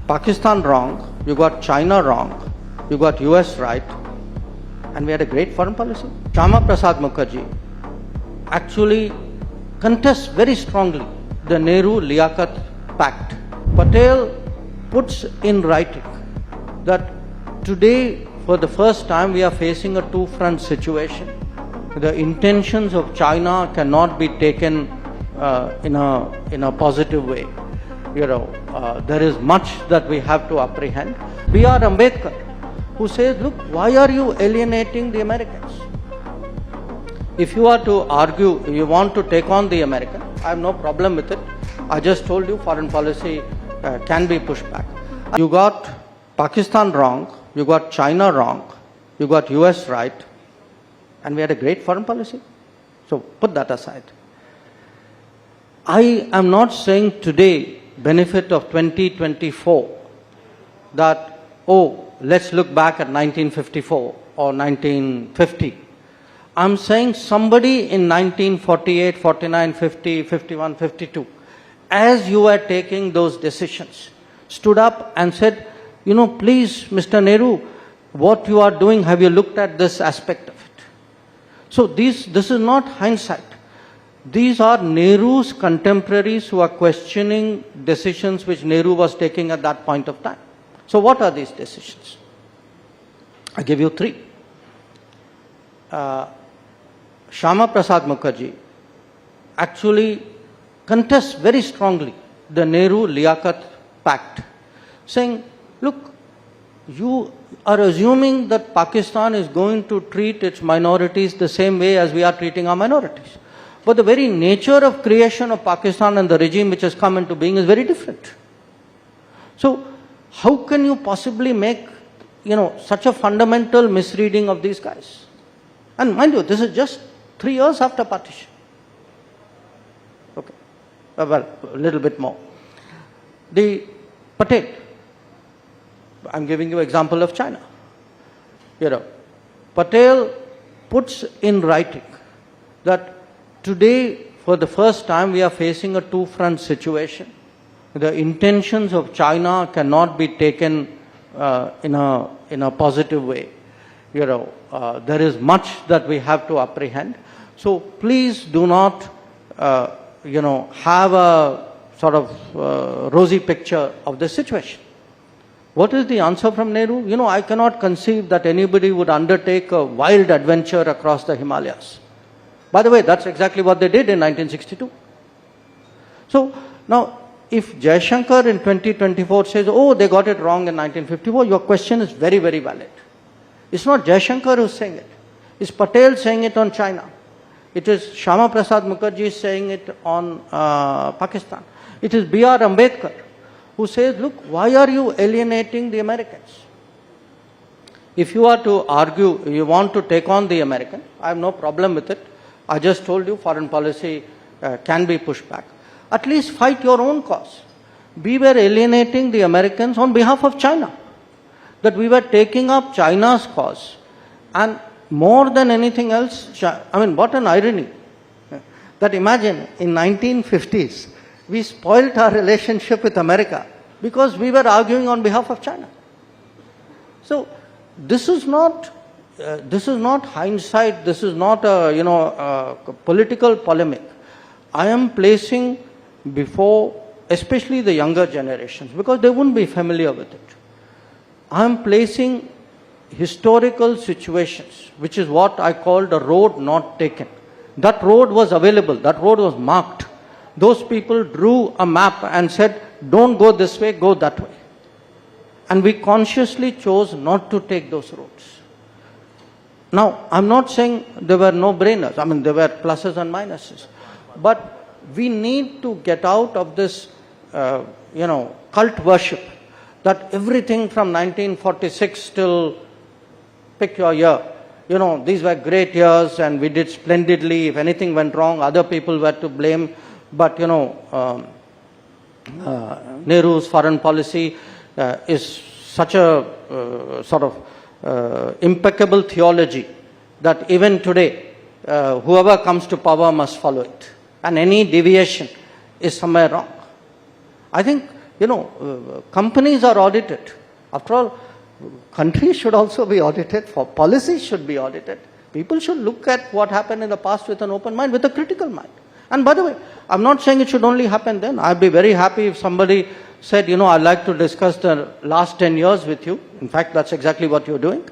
Pakistan wrong, you got China wrong, you got US right, and we had a great foreign policy. Shyama Prasad Mukherjee actually contests very strongly the Nehru-Liaquat Pact. Patel puts in writing that today, for the first time, we are facing a two-front situation. The intentions of China cannot be taken in a positive way. There is much that we have to apprehend. B.R. Ambedkar, who says, look, why are you alienating the Americans? If you are to argue, you want to take on the American, I have no problem with it. I just told you foreign policy can be pushed back. You got Pakistan wrong, you got China wrong, you got US right, and we had a great foreign policy. So put that aside. I am not saying today, benefit of 2024, that, oh, let's look back at 1954 or 1950. I'm saying somebody in 1948, 49, 50, 51, 52, as you were taking those decisions, stood up and said, you know, please, Mr. Nehru, what you are doing, have you looked at this aspect of it? So this is not hindsight. These are Nehru's contemporaries who are questioning decisions which Nehru was taking at that point of time. So what are these decisions? I give you three. Shyama Prasad Mukherjee actually contests very strongly the Nehru-Liaquat Pact, saying, look, you are assuming that Pakistan is going to treat its minorities the same way as we are treating our minorities. But the very nature of creation of Pakistan and the regime which has come into being is very different. So how can you possibly make, such a fundamental misreading of these guys? And mind you, this is just 3 years after partition. Okay. Well, a little bit more. The Patel, I'm giving you example of China. Patel puts in writing that today, for the first time, we are facing a two-front situation. The intentions of China cannot be taken in a positive way. There is much that we have to apprehend. So please do not, have a sort of rosy picture of the situation. What is the answer from Nehru? I cannot conceive that anybody would undertake a wild adventure across the Himalayas. By the way, that's exactly what they did in 1962. So now, if Jaishankar in 2024 says, oh, they got it wrong in 1954, your question is very, very valid. It's not Jaishankar who's saying it. It's Patel saying it on China. It is Shyama Prasad Mukherjee saying it on Pakistan. It is B.R. Ambedkar who says, look, why are you alienating the Americans? If you are to argue, you want to take on the American, I have no problem with it. I just told you foreign policy can be pushed back. At least fight your own cause. We were alienating the Americans on behalf of China. That we were taking up China's cause. And more than anything else, what an irony. That imagine, in 1950s, we spoilt our relationship with America because we were arguing on behalf of China. So, this is not hindsight, this is not a political polemic. I am placing before, especially the younger generations, because they wouldn't be familiar with it. I am placing historical situations, which is what I called a road not taken. That road was available, that road was marked. Those people drew a map and said, don't go this way, go that way. And we consciously chose not to take those roads. Now, I'm not saying there were no-brainers. There were pluses and minuses. But we need to get out of this, cult worship that everything from 1946 till pick your year, these were great years and we did splendidly. If anything went wrong, other people were to blame. But, Nehru's foreign policy is such a sort of impeccable theology that even today, whoever comes to power must follow it. And any deviation is somewhere wrong. I think companies are audited. After all, countries should also be audited, for policies should be audited. People should look at what happened in the past with an open mind, with a critical mind. And by the way, I'm not saying it should only happen then. I'd be very happy if somebody said, I'd like to discuss the last 10 years with you. In fact, that's exactly what you're doing.